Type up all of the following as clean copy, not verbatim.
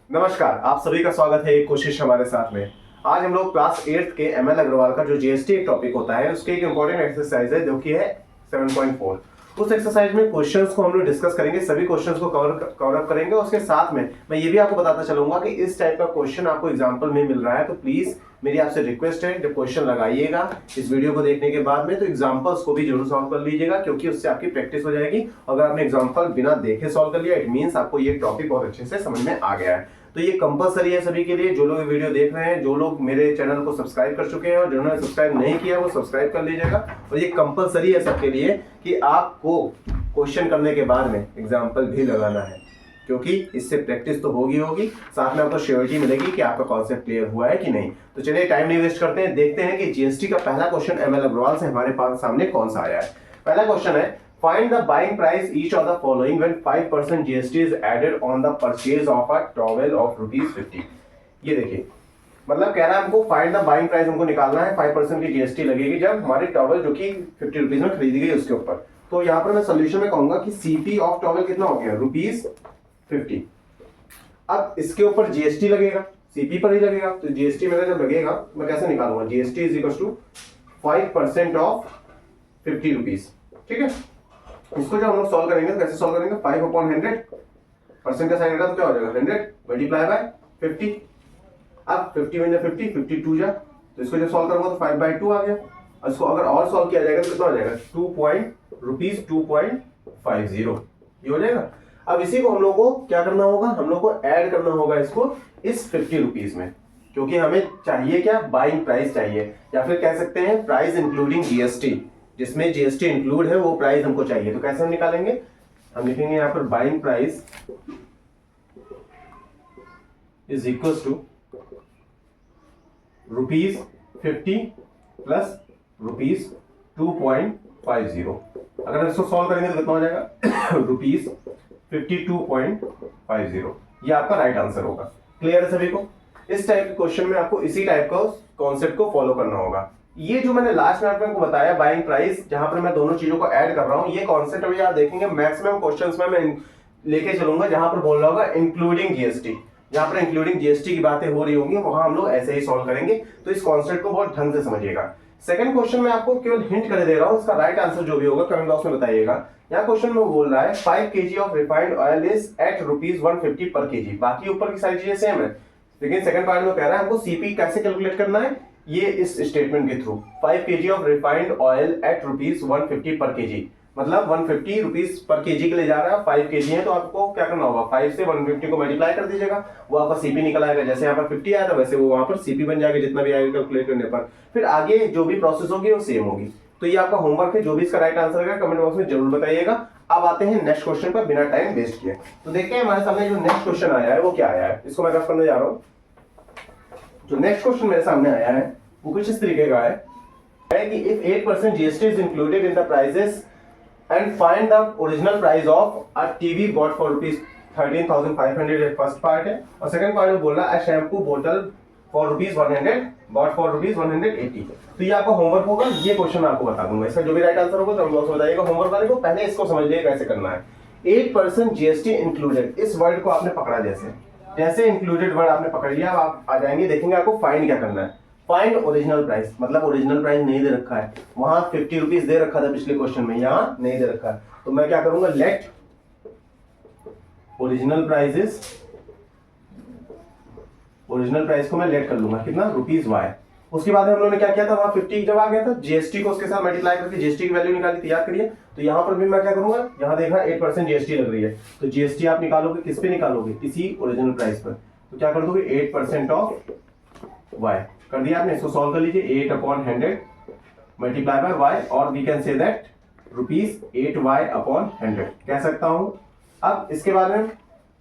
नमस्कार, आप सभी का स्वागत है एक कोशिश हमारे साथ में। आज हम लोग क्लास 8th के एमएल अग्रवाल का जो जीएसटी एक टॉपिक होता है उसके एक इंपॉर्टेंट एक्सरसाइज है जो कि है 7.4। उस एक्सरसाइज में क्वेश्चंस को हम लोग डिस्कस करेंगे, सभी क्वेश्चंस को कवर अप करेंगे। उसके साथ में मैं ये भी आपको बताता चलूंगा कि इस टाइप का क्वेश्चन आपको एग्जाम्पल में मिल रहा है, तो प्लीज मेरी आपसे रिक्वेस्ट है जब क्वेश्चन लगाइएगा इस वीडियो को देखने के बाद में तो एग्जांपल्स को भी जरूर सॉल्व कर लीजिएगा, क्योंकि उससे आपकी प्रैक्टिस हो जाएगी। अगर आपने एग्जांपल बिना देखे सॉल्व कर लिया इट मींस आपको ये टॉपिक बहुत अच्छे से समझ में आ गया है। तो ये कंपलसरी है सभी के लिए, जो लोग वीडियो देख रहे हैं, जो लोग मेरे चैनल को सब्सक्राइब कर चुके हैं और जिन्होंने सब्सक्राइब नहीं किया वो सब्सक्राइब कर लीजिएगा। और ये कंपलसरी है सबके लिए कि आपको क्वेश्चन करने के बाद में एग्जाम्पल भी लगाना है, क्योंकि इससे प्रैक्टिस तो होगी, साथ में आपको श्योरिटी मिलेगी कि आपका कॉन्सेप्ट क्लियर हुआ है कि नहीं। तो चलिए टाइम नहीं वेस्ट करते हैं, देखते हैं कि जीएसटी का पहला क्वेश्चन एमएल अग्रवाल से हमारे पास सामने कौन सा आया है। पहला क्वेश्चन है, find the buying price each of the following when 5% GST is added on the purchase of a towel of ₹50। ये देखिए, मतलब कह रहा है हमको फाइंड द बाइंग प्राइस हमको निकालना है, 5% की जीएसटी लगेगी जब हमारी टॉवल जो कि ₹50 में खरीदी गई उसके ऊपर। तो यहाँ पर मैं सोल्यूशन में कहूंगा कि सीपी ऑफ टॉवल कितना हो गया, ₹50। अब इसके ऊपर जीएसटी लगेगा, सीपी पर ही लगेगा, तो जीएसटी मेरा जब लगेगा मैं कैसे निकालूंगा, GST is equal to 5% of ₹50। ठीक है, इसको जब हम लोग सॉल्व करेंगे तो कैसे सॉल्व करेंगे, 5/100 का साइन रहेगा तो क्या हो जाएगा 100 मल्टीप्लाई बाय 50। अब 50 में 50 52 जा, तो इसको जब सॉल्व करूंगा तो 5/2 आ गया। इसको अगर और सॉल्व किया जाएगा तो कितना हो जाएगा, ₹2.50 ये हो जाएगा। अब इसी को हम लोग को क्या करना होगा, हम लोग को ऐड करना होगा इसको इस ₹50 में, क्योंकि हमें चाहिए क्या, बाइंग प्राइस चाहिए, या फिर कह सकते हैं प्राइस इंक्लूडिंग जीएसटी, जिसमें जीएसटी इंक्लूड है वो प्राइस हमको चाहिए। तो कैसे हम निकालेंगे, हम लिखेंगे यहाँ पर buying price is equal to ₹50 plus ₹2.50। अगर इसको सॉल्व करेंगे तो कितना हो जाएगा, ₹52.50। ये आपका राइट आंसर होगा। क्लियर है सभी को। इस टाइप के क्वेश्चन में आपको इसी टाइप का कॉन्सेप्ट को फॉलो करना होगा। ये जो मैंने लास्ट में आपको बताया बाइंग प्राइस, जहां पर मैं दोनों चीजों को ऐड कर रहा हूं, ये कॉन्सेप्ट अभी आप देखेंगे मैक्सिमम क्वेश्चंस में मैं लेके चलूंगा जहां पर बोल रहा होगा इंक्लूडिंग जीएसटी। जहां पर इंक्लूडिंग जीएसटी की बातें हो रही होंगी वहां हम लोग ऐसे ही सॉल्व करेंगे। तो इस कॉन्सेप्ट को बहुत ढंग से समझिएगा। सेकंड क्वेश्चन में आपको केवल हिंट कर दे रहा हूं, इसका राइट आंसर जो भी होगा कमेंट बॉक्स में बताइएगा। यहाँ क्वेश्चन में बोल रहा है 5 kg of refined oil is at ₹150 per kg। बाकी ऊपर की सारी चीजें सेम है, लेकिन सेकंड पार्ट में कह रहा है हमको सीपी कैसे कैलकुलेट करना है, ये इस स्टेटमेंट के through 5 kg of refined oil eight ₹150 per kg, मतलब ₹150 पर kg के लिए जा रहा है। 5 kg है तो आपको क्या करना होगा, 5 से 150 को मल्टीप्लाई कर दीजिएगा, वो आपका सीपी निकल आएगा। जैसे यहाँ पर 50 आया था वैसे वो वहां पर सीपी बन जाएगा जितना भी आएगा कैलकुलेट करने पर। फिर आगे जो भी प्रोसेस होगी वो सेम होगी। तो ये आपका होमवर्क है, जो भी इसका राइट आंसर है कमेंट बॉक्स में जरूर बताइएगा। अब आते हैं नेक्स्ट क्वेश्चन पर बिना टाइम वेस्ट किए। तो देखते हैं हमारे सामने जो नेक्स्ट क्वेश्चन आया है वो क्या आया है, इसको मैं रफ करने जा रहा हूँ। जो नेक्स्ट क्वेश्चन मेरे सामने आया है वो कुछ इस तरीके का है कि if 8% GST is included in the prices and find the original price of a TV bought for ₹13,500 first part है, और सेकंड पार्ट में बोल रहा है शैम्पू बोतल फॉर ₹100 बॉट फॉर ₹180। तो ये आपका होमवर्क होगा, ये क्वेश्चन आपको बता दूंगा। इसका जो भी राइट आंसर होगा तो बॉक्स में बताइएगा। होमवर्क वाले को पहले इसको समझ लिया कैसे करना है। 8% जीएसटी इंक्लूडेड, इस वर्ड को आपने पकड़ा, जैसे इंक्लूडेड वर्ड आपने पकड़ लिया, आप आ जाएंगे देखेंगे आपको फाइंड क्या करना है। फाइंड ओरिजिनल प्राइस, मतलब ओरिजिनल प्राइस नहीं दे रखा है, वहां ₹50 दे रखा था पिछले क्वेश्चन में, यहाँ नहीं दे रखा है। तो मैं क्या करूंगा, let original prices, original price को मैं लेट कर लूंगा कितना, ₹Y। उसके बाद हम लोगों ने क्या किया था, वहां 50 जब आ गया था, जीएसटी को उसके साथ मल्टीप्लाई करके जीएसटी की वैल्यू निकाली थी, याद करिए। तो यहाँ पर भी मैं क्या करूंगा, यहाँ देखा 8% जीएसटी लग रही है, तो जीएसटी आप निकालोगे किस पे निकालोगे, इसी ओरिजिनल प्राइस पर। तो क्या कर दोगे, 8% ऑफ Y कर दिया आपने। इसको सॉल्व कर लीजिए, 8/100 मल्टीप्लाई बाय Y, और we can say that ₹8Y/100 कह सकता हूं। अब इसके बाद में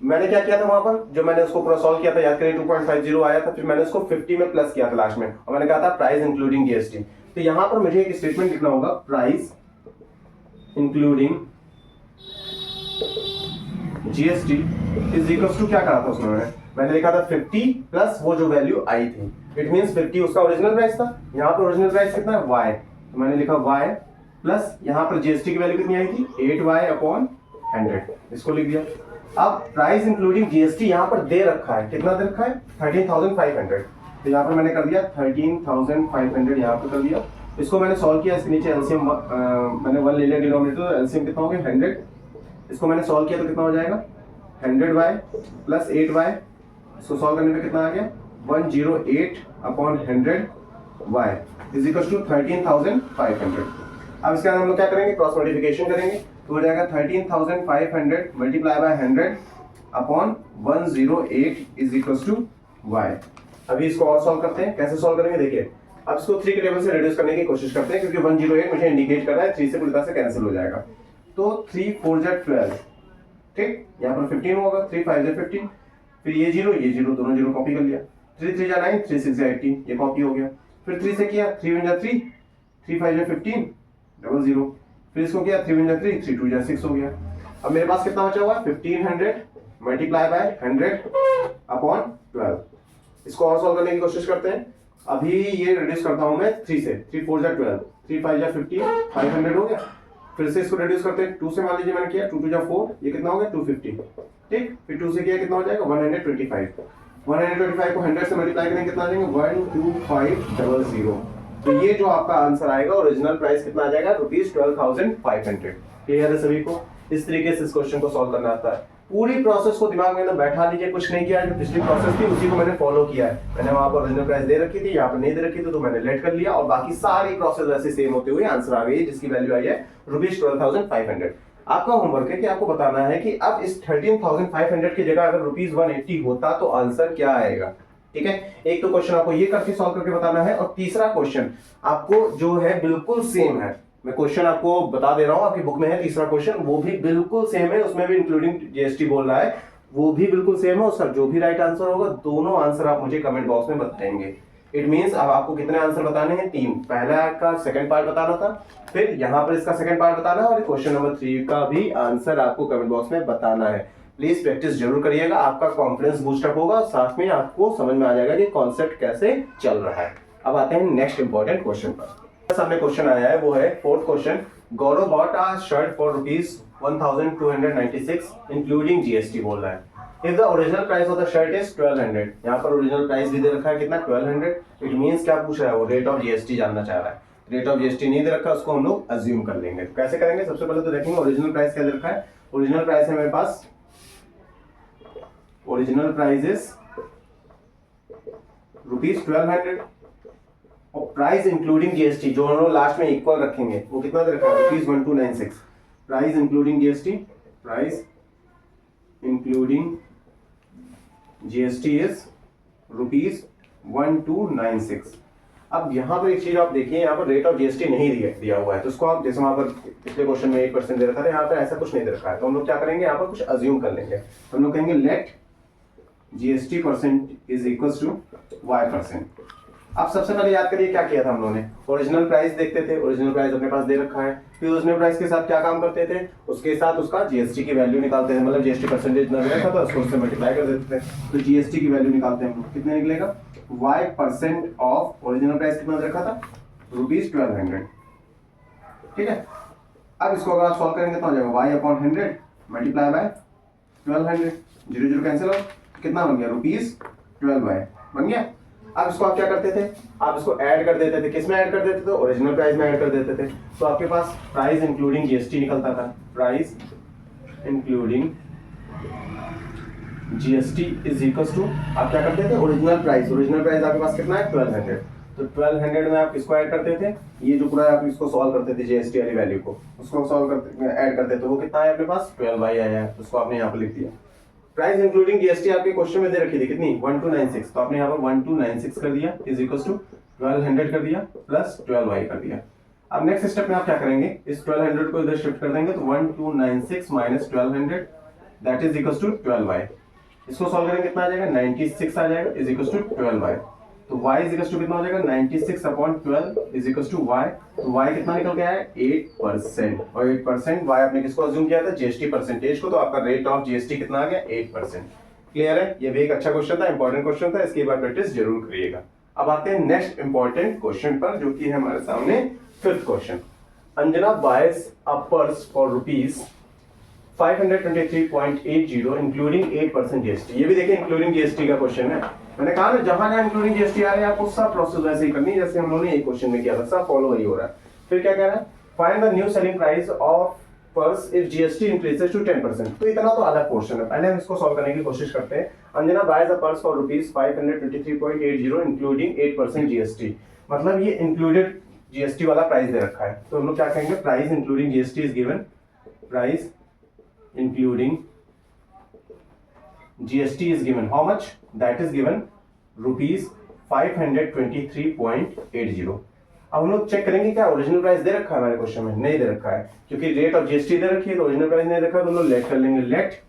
मैंने क्या किया था, वहां पर जो मैंने उसको पूरा सॉल्व किया था, याद करिए 2.50 आया था, फिर मैंने उसको 50 में प्लस किया था लास्ट में, और मैंने कहा था प्राइस इंक्लूडिंग जीएसटी। तो यहां पर मुझे एक स्टेटमेंट लिखना होगा, price including GST is equal to, क्या कहा था उसमें मैंने लिखा था 50 प्लस वो जो वैल्यू आई थी, इट मींस 50 उसका ओरिजिनल प्राइस था। यहाँ पर ओरिजिनल प्राइस कितना है, Y, तो मैंने लिखा Y प्लस यहाँ पर जीएसटी की वैल्यू कितनी आई थी, 8Y/100, इसको लिख दिया। अब प्राइस इंक्लूडिंग जीएसटी यहाँ पर दे रखा है, कितना दे रखा है 13,500, तो यहाँ पर मैंने कर दिया 13,500 यहाँ पर कर दिया। इसको मैंने सॉल्व किया, इसके नीचे एलसीएम मैंने 1 ले लिया डिनोमिनेटर, तो एलसीएम कितना हो गया 100। इसको मैंने सॉल्व किया तो कितना हो जाएगा 100y प्लस 8y, इसको सॉल्व करने पे कितना आ गया 108 upon 100y is equal to 13,500। अब इसके बाद हम लोग क्या करेंगे, क्रॉस मल्टीप्लिकेशन करेंगे, तो हो जाएगा 13,500 multiply by 100 upon 108 is equal to y। अभी इसको और सॉल्व करते हैं, कैसे सॉल्व करेंगे देखिए। अब इसको 3 के टेबल से रिड्यूस करने की कोशिश करते हैं, क्योंकि 108 मुझे इंडिकेट कर रहा है 3 से पूरी तरह से कैंसिल हो जाएगा, तो 3 4 जा 12, ठीक, यहाँ पर 15 होगा, 3 5 जा 15, फिर ये 0 दोनों जीरो कॉपी कर लिया, 3 3 जा 9, 3 6 जा 18, ये कॉपी हो गया। फिर 3 से किया, 3 1 जा 3, 3 5 जा 15 00, फिर इसको किया 3 1 जा 3, 3 2 जा 6 हो गया। अब मेरे पास कितना बचा हुआ है 1500 मल्टीप्लाई बाय 100 अपॉन 12। इसको और सॉल्व करने की कोशिश करते हैं। अभी ये रिड्यूस करता हूं मैं 3 से, 3 4 जा 12, 3 5 जा 15, 500 हो गया। फिर से इसको रिड्यूस करते हैं, 2 से मान लीजिए मैंने किया, 2 2 जा 4, ये कितना हो गया 250, ठीक। फिर 2 से किया कितना हो जाएगा 125, 125 को 100 से मल्टीप्लाई करेंगे कितना आ जाएगा 12500। तो ये जो आपका आंसर आएगा ओरिजिनल प्राइस कितना आ जाएगा ₹12,500। क्लियर है सभी को? इस तरीके से इस क्वेश्चन को सॉल्व करना आता है। पूरी प्रोसेस को दिमाग में अंदर बैठा लीजिए, कुछ नहीं किया, जो पिछली प्रोसेस थी उसी को मैंने फॉलो किया है। मैंने वहां पर ओरिजिनल प्राइस दे रखी थी, यहाँ पर नहीं दे रखी थी, तो मैंने लेट कर लिया और बाकी सारी प्रोसेस वैसे सेम होते हुए आंसर आ गई, जिसकी वैल्यू आई है ₹12,500। आपका होमवर्क है कि आपको बताना है कि अब इस 13,500 की जगह अगर ₹180 होता तो आंसर क्या आएगा। ठीक है, एक तो क्वेश्चन आपको ये करके सॉल्व करके बताना है, और तीसरा क्वेश्चन आपको जो है बिल्कुल सेम है, मैं क्वेश्चन आपको बता दे रहा हूं, आपकी बुक में है तीसरा क्वेश्चन, वो भी बिल्कुल सेम है, उसमें भी इंक्लूडिंग जीएसटी बोल रहा है, वो भी बिल्कुल सेम है। उसका जो भी राइट आंसर होगा, दोनों आंसर आप मुझे कमेंट बॉक्स में बताएंगे। इट मींस अब आपको कितने आंसर बताने हैं, 3। पहला का सेकंड पार्ट बताना था, फिर यहाँ पर इसका सेकंड पार्ट बताना है, और क्वेश्चन नंबर 3 का भी आंसर आपको कमेंट बॉक्स में बताना है। प्लीज प्रैक्टिस जरूर करिएगा, आपका कॉन्फिडेंस बूस्टअप होगा, साथ में आपको समझ में आ जाएगा कि कॉन्सेप्ट कैसे चल रहा है। अब आते हैं नेक्स्ट इंपॉर्टेंट क्वेश्चन पर। सामने क्वेश्चन आया है, वो है 4th question. Gaurav bought a shirt for ₹1,296 including GST बोल रहा है। If the original price of the shirt is 1200, यहाँ पर ओरिजिनल प्राइस भी दे रखा है कितना 1200। इट मींस क्या पूछ रहा है, वो रेट ऑफ जीएसटी जानना चाह रहा है। रेट ऑफ जीएसटी नहीं दे रखा, उसको हम लोग अज्यूम कर लेंगे। कैसे करेंगे, सबसे पहले तो देखेंगे ओरिजिनल प्राइस क्या दे रखा है। ओरिजिनल प्राइस है मेरे पास, ओरिजिनल प्राइस इज ₹1200, और प्राइस इंक्लूडिंग जीएसटी जो हम लोग लास्ट में इक्वल रखेंगे वो कितना दे रखा है ₹1296। Price including GST, price including GST is ₹1296। अब यहाँ पर एक चीज आप देखिए, यहाँ पर रेट ऑफ जीएसटी नहीं दिया हुआ है, तो उसको आप जैसे वहां पर पिछले क्वेश्चन में 1% दे रखा था, यहाँ पर ऐसा कुछ नहीं दे रखा है, तो हम लोग क्या करेंगे, यहाँ पर कुछ अज्यूम कर लेंगे। हम लोग कहेंगे let GST percent is equal to Y%। अब सबसे पहले याद करिए क्या किया था हम लोगों ने, ओरिजिनल प्राइस देखते थे, ओरिजिनल प्राइस अपने पास दे रखा है, फिर ओरिजिनल प्राइस के साथ क्या काम करते थे, उसके साथ उसका जीएसटी की वैल्यू निकालते थे, मतलब जीएसटी परसेंटेज ना रखा था उसको उससे मल्टीप्लाई कर देते थे, तो जीएसटी की वैल्यू निकालते हैं हम लोग, कितने निकलेगा Y% ऑफ ओरिजिनल प्राइस कितना दे रखा था ₹1200। ठीक है, अब इसको अगर आप सॉल्व करेंगे कितना हो जाएगा Y/100 मल्टीप्लाई बाय 1200, 0 0 कैंसिल हो, कितना बन गया ₹12 बन गया। अब इसको आप क्या करते थे, आप इसको ऐड कर देते थे, किस में ऐड कर देते थे, ओरिजिनल प्राइस में ऐड कर देते थे, तो आपके पास प्राइस इंक्लूडिंग जीएसटी निकलता था। Price including GST is equal to, आप क्या करते थे, ओरिजिनल प्राइस आपके पास कितना है 1200, तो 1200 में आप किसको ऐड करते थे, ये जो पूरा आप इसको सॉल्व करते थे जीएसटी वाली वैल्यू को, उसको सॉल्व करते ऐड करते थे, वो कितना है अपने पास 12 आया है, उसको आपने यहाँ पर लिख दिया। प्राइस इंक्लूडिंग जीएसटी आपके क्वेश्चन में दे रखी थी कितनी 1296, तो आपने यहाँ पर 1296 कर दिया इज इक्वल टू 1200 कर दिया प्लस 12y कर दिया। अब नेक्स्ट स्टेप में आप क्या करेंगे, इस 1200 को इधर शिफ्ट कर देंगे, तो 1296 minus 1200 that is equal to 12y। इसको सॉल्व करेंगे कितना आ जाएगा 96 आ जाएगा इज इक्वल टू 12y, तो y इज इक्वल टू कितना हो जाएगा 96/12 इज इक्वल टू y, तो y कितना निकल के आया 8%, और 8% y आपने किसको अज्यूम किया था जीएसटी परसेंटेज को, तो आपका रेट ऑफ जीएसटी कितना आ गया 8%। क्लियर है, ये भी एक अच्छा क्वेश्चन था, इंपॉर्टेंट क्वेश्चन था, इसके बाद प्रैक्टिस जरूर करिएगा। अब आते हैं नेक्स्ट इंपॉर्टेंट क्वेश्चन पर, जो कि है हमारे सामने 5th question. Anjana bias a purse for 523.80 including 8% GST. ये भी देखिए इंक्लूडिंग जीएसटी का क्वेश्चन है। मैंने कहा ना जहां जहां इंक्लूडिंग जीएसटी आ रही है आपको सब प्रोसेस वैसे ही करनी है जैसे हम लोगों ने एक क्वेश्चन में किया था, सब फॉलो वही हो रहा है। फिर क्या कह रहा है, find the new selling price of purse if GST increases to 10%। तो इतना तो अलग पोर्शन है, पहले हम इसको सॉल्व करने की कोशिश करते हैं। Anjana boys a purse for ₹523.80 including 8% GST, मतलब ये इंक्लूडेड जीएसटी वाला प्राइस दे रखा है। तो हम लोग क्या कहेंगे, price including GST is given, price including GST is given how much, that is given ₹523.80। अब हम लोग चेक करेंगे क्या ओरिजिनल प्राइस दे रखा है हमारे क्वेश्चन में, नहीं दे रखा है, क्योंकि रेट ऑफ जीएसटी दे रखी है तो ओरिजिनल प्राइस नहीं रखा है। तो हम लोग लेट कर लेंगे, let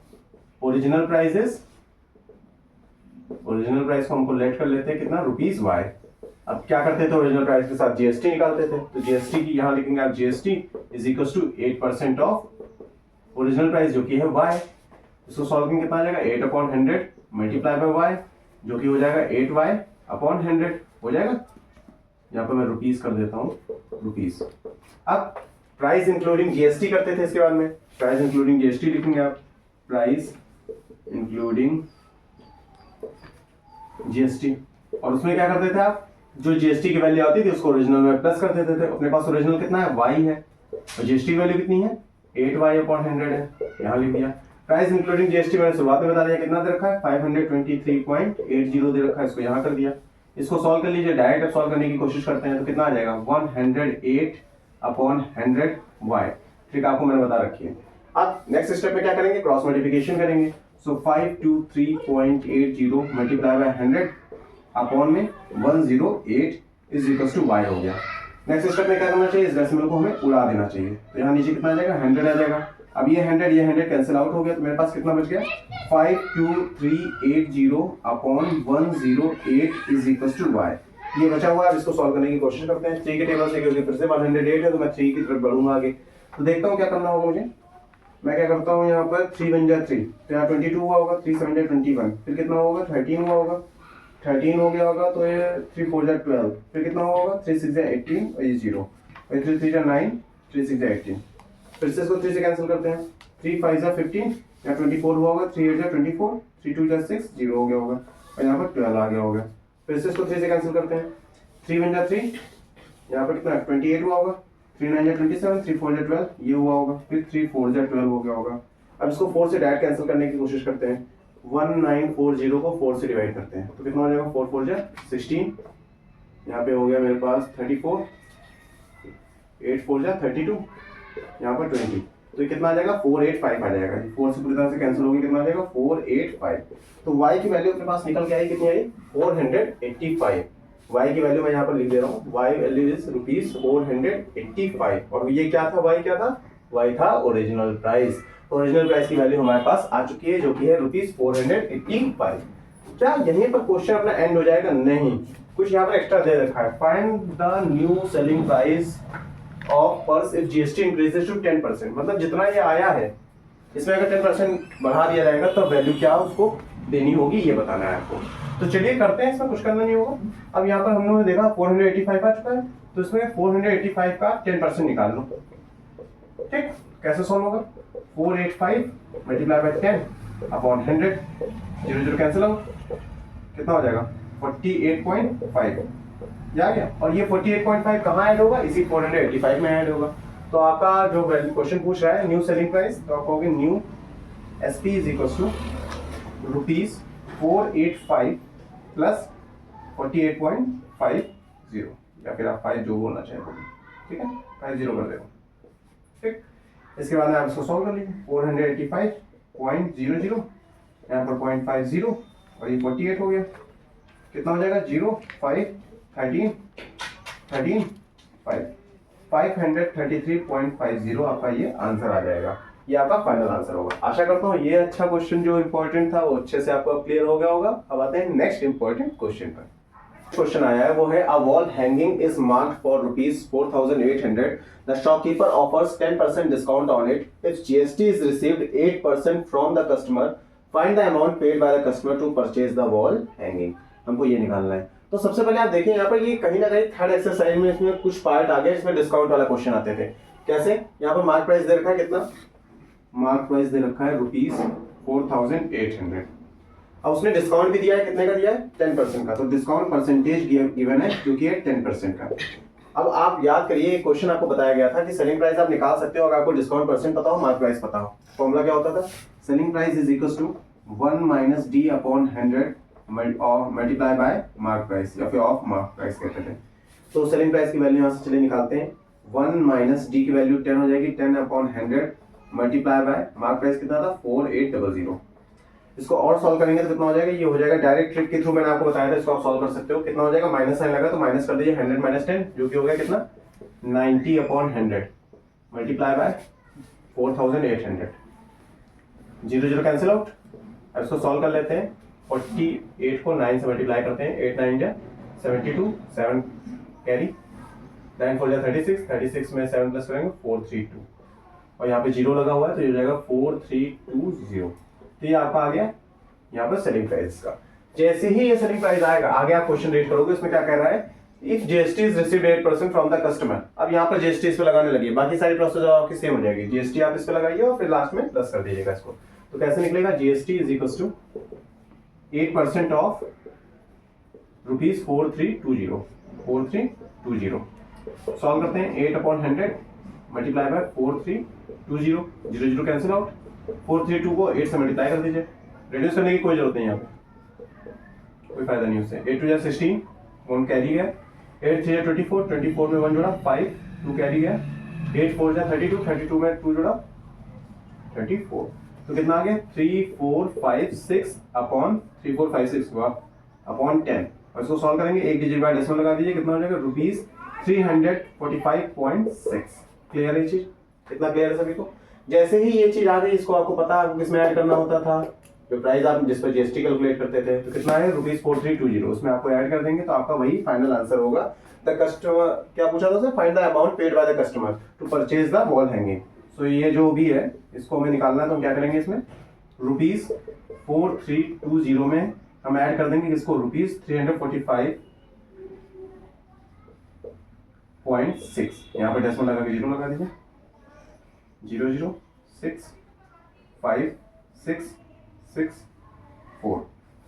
original price original price को हमको लेट कर लेते हैं कितना, ₹y। अब क्या करते थे, ओरिजिनल प्राइस के साथ जीएसटी निकालते थे, तो जीएसटी की यहां लिखेंगे आप, GST is equal to 8% of original price जो कि है y। इसको सॉल्व करेंगे कितना आ जाएगा, 8/100 मल्टीप्लाई बाय y जो कि हो जाएगा 8y/100 हो जाएगा। यहाँ पे मैं रुपीस कर देता हूँ, रुपीस। अब प्राइस इंक्लूडिंग जीएसटी करते थे, इसके बाद में प्राइस इंक्लूडिंग जीएसटी लिखेंगे आप, प्राइस इंक्लूडिंग जीएसटी। और उसमें क्या करते थे आप, जो जीएसटी की वैल्यू आती थी उसको ओरिजिनल में प्लस कर देते थे। अपने पास ओरिजिनल कितना है, y है, और जीएसटी की वैल्यू कितनी है, 8y/100 है, यहाँ लिख दिया। प्राइस इंक्लूडिंग जीएसटी मैंने शुरुआत में बता दिया कितना दे रखा है, 523.80 दे रखा है, इसको यहाँ कर दिया। इसको सॉल्व कर लीजिए, डायरेक्ट सॉल्व करने की कोशिश करते हैं तो कितना आ जाएगा, 108/100y। ठीक आपको मैंने बता रखी है। अब नेक्स्ट स्टेप में क्या करेंगे, क्रॉस मल्टीप्लिकेशन करेंगे। सो 523.80 मल्टीप्लाई बाय 100 अपॉन में 108 इज इक्वल टू y हो गया। नेक्स्ट स्टेप में क्या करना चाहिए, इस डेसिमल को हमें उड़ा देना चाहिए। तो यहाँ नीचे कितना आ जाएगा, 100 आ जाएगा। अब ये 100 कैंसिल आउट हो गया, तो मेरे पास कितना बच गया, 52380 upon 108 is equal to y। ये बचा हुआ है, अब इसको सॉल्व करने की कोशिश करते हैं 3 के टेबल से, क्योंकि फिर से 108 है तो मैं 3 की तरफ बढ़ूंगा आगे। तो देखता हूँ क्या करना होगा मुझे। मैं क्या करता हूँ, यहाँ पर 3 बन जाए 3, तो यहाँ 22 हुआ होगा, 3 7 21, फिर कितना होगा, 13 हुआ होगा, 13 हो गया होगा, तो ये 3 4 12, फिर कितना होगा, 3 6 18 और ये 0, और 3 3 9, 3 6 18। फिर से इसको 3 से कैंसिल करते हैं, 3 5 15, यहाँ 24 हुआ होगा, 3 8 24, 3 2 6, 0 हो गया होगा, और यहाँ पर 12 आ गया होगा। फिर से इसको 3 से कैंसिल करते हैं, 3 1 3, यहाँ पर कितना 28 हुआ होगा, 3 9 27, 3 4 12, ये हुआ होगा, फिर 3 4 12 हो गया होगा। अब इसको 4 से डायरेक्ट कैंसिल करने की कोशिश करते हैं, 1940 को 4 से डिवाइड करते हैं तो कितना हो जाएगा, 4 4 16, यहाँ पे हो गया मेरे पास 34, 8 4 32, यहाँ पर 20, तो ये कितना आ जाएगा, 485 आ जाएगा। 4 से पूरी तरह से कैंसिल होगी, कितना आ जाएगा, 485। तो y की वैल्यू अपने पास निकल के आई, कितनी आई, 485। y की वैल्यू मैं यहाँ पर लिख दे रहा हूँ, y वैल्यू इज ₹485। और ये क्या था, y क्या था, y था ओरिजिनल प्राइस। ओरिजिनल प्राइस की वैल्यू हमारे पास आ चुकी है, जो कि है ₹485। क्या यहीं पर क्वेश्चन अपना एंड हो जाएगा, नहीं, कुछ यहाँ पर एक्स्ट्रा दे रखा है। Find the new selling price of purse if GST increases to 10%। मतलब जितना ये आया है इसमें अगर 10% बढ़ा दिया जाएगा तो वैल्यू क्या उसको देनी होगी, ये बताना है आपको। तो चलिए करते हैं, इसमें कुछ करना नहीं होगा। अब यहाँ पर हम लोगों ने देखा 485 आ चुका है, तो इसमें 485 का 10% निकाल लो। ठीक, कैसे सॉल्व होगा, 485 multiply by 10 upon 100, 0 0 cancel out, कितना हो जाएगा, 48.5 आ गया। और ये 48.5 कहाँ ऐड होगा, इसी 485 में ऐड होगा। तो आपका जो क्वेश्चन पूछ रहा है न्यू सेलिंग प्राइस, तो आप कहोगे new SP is equal to ₹485 plus 48.50, या फिर आप 5 जो बोलना चाहे, ठीक है, 50 कर देगा। ठीक, इसके बाद आप इसको सॉल्व कर लीजिए, 485.00, यहाँ पर 0.50 और ये 48 हो गया, कितना हो जाएगा, 0 5 13 13 5 533.50 आपका ये आंसर आ जाएगा। ये आपका फाइनल आंसर होगा। आशा करता हूँ ये अच्छा क्वेश्चन जो इंपॉर्टेंट था वो अच्छे से आपको क्लियर हो गया होगा। अब आते हैं नेक्स्ट इंपॉर्टेंट क्वेश्चन पर। क्वेश्चन आया है वो है, a wall hanging is marked for ₹4,800. The shopkeeper offers 10% discount on it. If GST is received 8% from the customer, find the amount paid by the customer to purchase the wall hanging. हमको ये निकालना है। तो सबसे पहले आप देखिए यहाँ पर ये कहीं ना कहीं थर्ड एक्सरसाइज में इसमें कुछ पार्ट आ गया, इसमें डिस्काउंट वाला क्वेश्चन आते थे। कैसे, यहाँ पर मार्क प्राइस दे रखा है कितना, मार्क प्राइस दे रखा है ₹4800। अब उसने डिस्काउंट भी दिया है, कितने का दिया है? 10% का। तो डिस्काउंट परसेंटेज गिवन है जो कि है 10% का। अब आप याद करिए, क्वेश्चन आपको बताया गया था कि सेलिंग प्राइस आप निकाल सकते हो अगर आपको डिस्काउंट परसेंट पता हो, मार्क प्राइस पता हो। फॉर्मूला क्या होता था? Selling price is equal to 1 - D upon 100 multiply by mark price, या फिर ऑफ मार्क प्राइस कहते थे। तो सेलिंग प्राइस की वैल्यू यहाँ से चलिए निकालते हैं। 1 - D की वैल्यू 10 हो जाएगी, 10 upon 100 multiply by mark price कितना था? 4800। इसको और सॉल्व करेंगे तो कितना हो जाएगा? ये हो जाएगा डायरेक्ट ट्रिक के थ्रू, मैंने आपको बताया था, इसको आप सॉल्व कर सकते हो। कितना हो जाएगा? माइनस साइन लगा तो माइनस कर दीजिए, 100 - 10 जो कि हो गया कितना? 90 upon 100 multiply bye 4800। 0 0 cancel out. अब इसको सॉल्व कर लेते हैं। 48 को 9 से मल्टीप्लाई करते हैं, 8 9 जा 72, 7 कैरी, 9 4 जा 36, 36 में 7 प्लस करेंगे 432, और यहाँ पे 0 लगा हुआ है तो ये हो जाएगा 4320। तो ये आपका आ गया यहाँ पर सेलिंग प्राइस का। जैसे ही ये सेलिंग प्राइस आएगा, आगे आप क्वेश्चन रीड करोगे, इसमें क्या कह रहा है? If GST is received 8% from the customer. अब यहाँ पर जीएसटी इस पे लगाने लगी, बाकी सारी प्रोसेस आपकी सेम हो जाएगी। जीएसटी आप इस पे लगाइए और फिर लास्ट में प्लस कर दीजिएगा इसको। तो कैसे निकलेगा? GST is equal to 8% of ₹4320। 4320 solve करते हैं। 8 upon 100 multiply by 4320, 0 0 cancel out. 432 को 8 से मल्टीप्लाई कर दीजिए। रिड्यूस करने की कोई जरूरत नहीं है यहाँ पे, कोई फायदा नहीं उससे। 8 2 जा 16, 1 कैरी गया। 8 3 जा 24, 24 में 1 जोड़ा 5, 2 कैरी गया। 8 4 जा 32, 32 में 2 जोड़ा 34। तो कितना आ गया? 3456 अपॉन 3456 हुआ अपॉन 10। और इसको सॉल्व करेंगे, एक डिजिट बाय डेसिमल लगा दीजिए, कितना हो जाएगा? ₹345.6। क्लियर है ये चीज? कितना क्लियर है सभी को? जैसे ही ये चीज आ गई, इसको आपको पता है किसमें ऐड करना होता था, जो प्राइस आप जिस पर जीएसटी कैलकुलेट करते थे। तो कितना है? ₹4320, उसमें आपको ऐड कर देंगे तो आपका वही फाइनल आंसर होगा। द कस्टमर, क्या पूछा था sir? Find the amount paid by the customer to purchase the wall hanging. So ये जो भी है इसको हमें निकालना है, तो हम क्या करेंगे? इसमें ₹4320 में हम ऐड कर देंगे किसको? ₹345.6। यहाँ पे डेसिमल लगा के 0 लगा दीजिए। 0 0 6 5 6 6 4।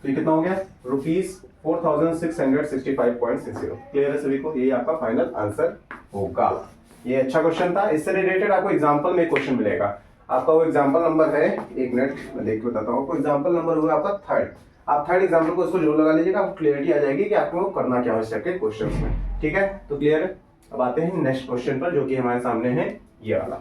तो ये कितना हो गया? ₹4665.60। क्लियर है सभी को? ये आपका फाइनल आंसर होगा। ये अच्छा क्वेश्चन था। इससे रिलेटेड आपको एग्जांपल में क्वेश्चन मिलेगा। आपका वो एग्जांपल नंबर है, एक मिनट मैं देख के बताता हूँ आपको। एग्जांपल नंबर होगा आपका 3rd। आप 3rd एग्जांपल को इसको जोड़ लगा लीजिएगा, आपको क्लियरिटी आ जाएगी कि आपको करना क्या है इस टाइप के क्वेश्चन में। ठीक है, तो क्लियर है? अब आते हैं नेक्स्ट क्वेश्चन पर, जो कि हमारे सामने है ये वाला।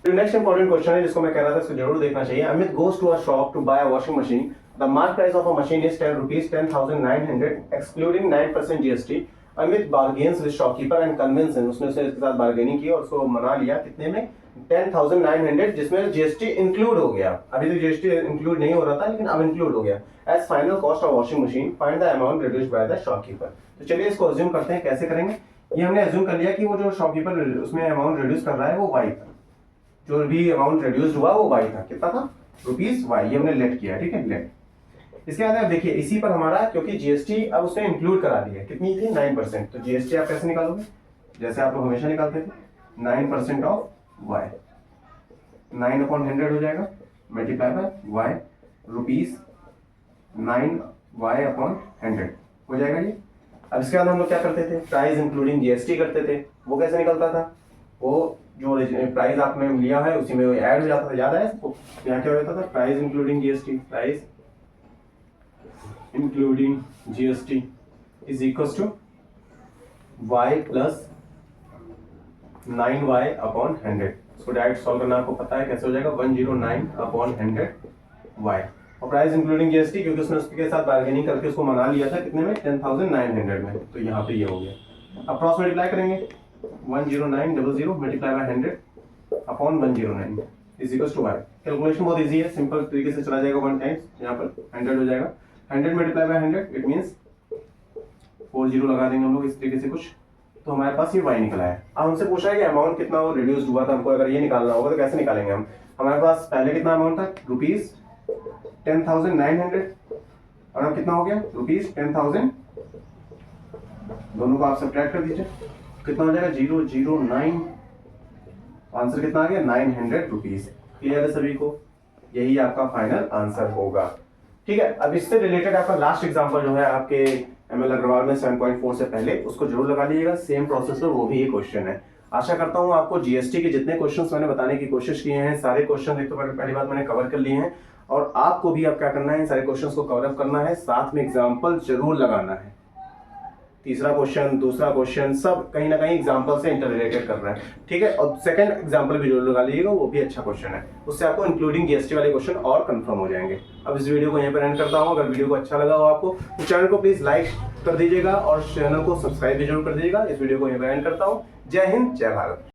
तो नेक्स्ट इंपॉर्टेंट क्वेश्चन है जिसको मैं कह रहा था इसको जरूर देखना चाहिए। Amit goes to a shop to buy a washing machine. The mark price of a machine is ₹10,900 excluding 9% GST. Amit bargains with shopkeeper and convince him. उसने उसके साथ बार्गेनिंग की और उसको मना लिया। कितने में? 10,900, जिसमें जीएसटी इंक्लूड हो गया। अभी तक जीएसटी इंक्लूड नहीं हो रहा था, लेकिन अब इंक्लूड हो गया। As final cost of washing machine find the amount reduced by the shopkeeper. तो चलिए इसको अज्यूम करते हैं। कैसे करेंगे? ये हमने अज्यूम कर लिया कि वो जो शॉपकीपर उसमें अमाउंट रिड्यूस कर रहा है वो वाई था। जो भी अमाउंट रिड्यूस हुआ वो वाई था। कितना था? ₹वाई। ये हमने लेट किया। ठीक है, लेट। इसके बाद आप देखिए, इसी पर हमारा, क्योंकि जीएसटी अब उसने इंक्लूड करा दी है, कितनी थी? 9%। तो जीएसटी आप कैसे निकालोगे? जैसे आप लोग हमेशा निकालते थे, 9% ऑफ वाई। 9 अपॉन 100 हो जाएगा multiply by Y, ₹9y upon 100 हो जाएगा ये। अब इसके बाद हम लोग क्या करते थे? प्राइस इंक्लूडिंग जीएसटी करते थे। वो कैसे निकलता था? वो जो प्राइस आपने लिया है उसी में ऐड हो जाता था। याद है इसको? यहाँ क्या हो जाता था? Price including GST, price including GST is equal to y plus 9y upon 100। इसको डायरेक्ट सॉल्व करना आपको पता है कैसे हो जाएगा? 109 अपॉन 100 y। और प्राइस इंक्लूडिंग जीएसटी, क्योंकि उसने उसके साथ बार्गेनिंग करके उसको मना लिया था। कितने में? 10,900 में। तो यहाँ पे ये हो गया। अब क्रॉस मल्टीप्लाई करेंगे, 10900 multiply by 100 upon 109 is equal to y। Calculation बहुत इजी है, सिंपल तरीके से चला जाएगा। 1 टाइम्स यहाँ पर 100 हो जाएगा। 100 मल्टीप्लाई बाय 100 इट मींस 40 लगा देंगे हम लोग इस तरीके से कुछ। तो हमारे पास ये y निकला है। अब हमसे पूछा है कि अमाउंट कितना वो रिड्यूस्ड हुआ था। हमको अगर ये निकालना होगा तो कैसे निकालेंगे हम? हमारे पास पहले कितना अमाउंट था? ₹10,900 और अब कितना हो गया? ₹10,000। दोनों को आप सब्ट्रैक्ट कर दीजिए, कितना हो जाएगा? 009। आंसर कितना आ गया? ₹900। क्लियर है सभी को? यही आपका फाइनल आंसर होगा। ठीक है, अब इससे रिलेटेड आपका लास्ट एग्जांपल जो है आपके एमएल अग्रवाल में 7.4 से पहले, उसको जरूर लगा लीजिएगा। सेम प्रोसेस पर वो भी एक क्वेश्चन है। आशा करता हूं आपको जीएसटी के जितने क्वेश्चंस मैंने बताने की कोशिश किए हैं, सारे क्वेश्चन एक तो पहली बात मैंने कवर कर लिए हैं, और आपको भी अब क्या करना है, सारे क्वेश्चंस को कवर अप करना है, साथ में एग्जाम्पल जरूर लगाना है। तीसरा क्वेश्चन, दूसरा क्वेश्चन, सब कहीं ना कहीं एग्जांपल से इंटर रिलेटेड कर रहा है। ठीक है, और सेकंड एग्जांपल भी जरूर लगा लीजिएगा, वो भी अच्छा क्वेश्चन है, उससे आपको इंक्लूडिंग जीएसटी वाले क्वेश्चन और कंफर्म हो जाएंगे। अब इस वीडियो को यहीं पर एंड करता हूं। अगर वीडियो को अच्छा लगा हो आपको तो चैनल को प्लीज लाइक कर दीजिएगा और चैनल को सब्सक्राइब भी जरूर कर दीजिएगा। इस वीडियो को यहीं पर एंड करता हूँ। जय हिंद, जय भारत।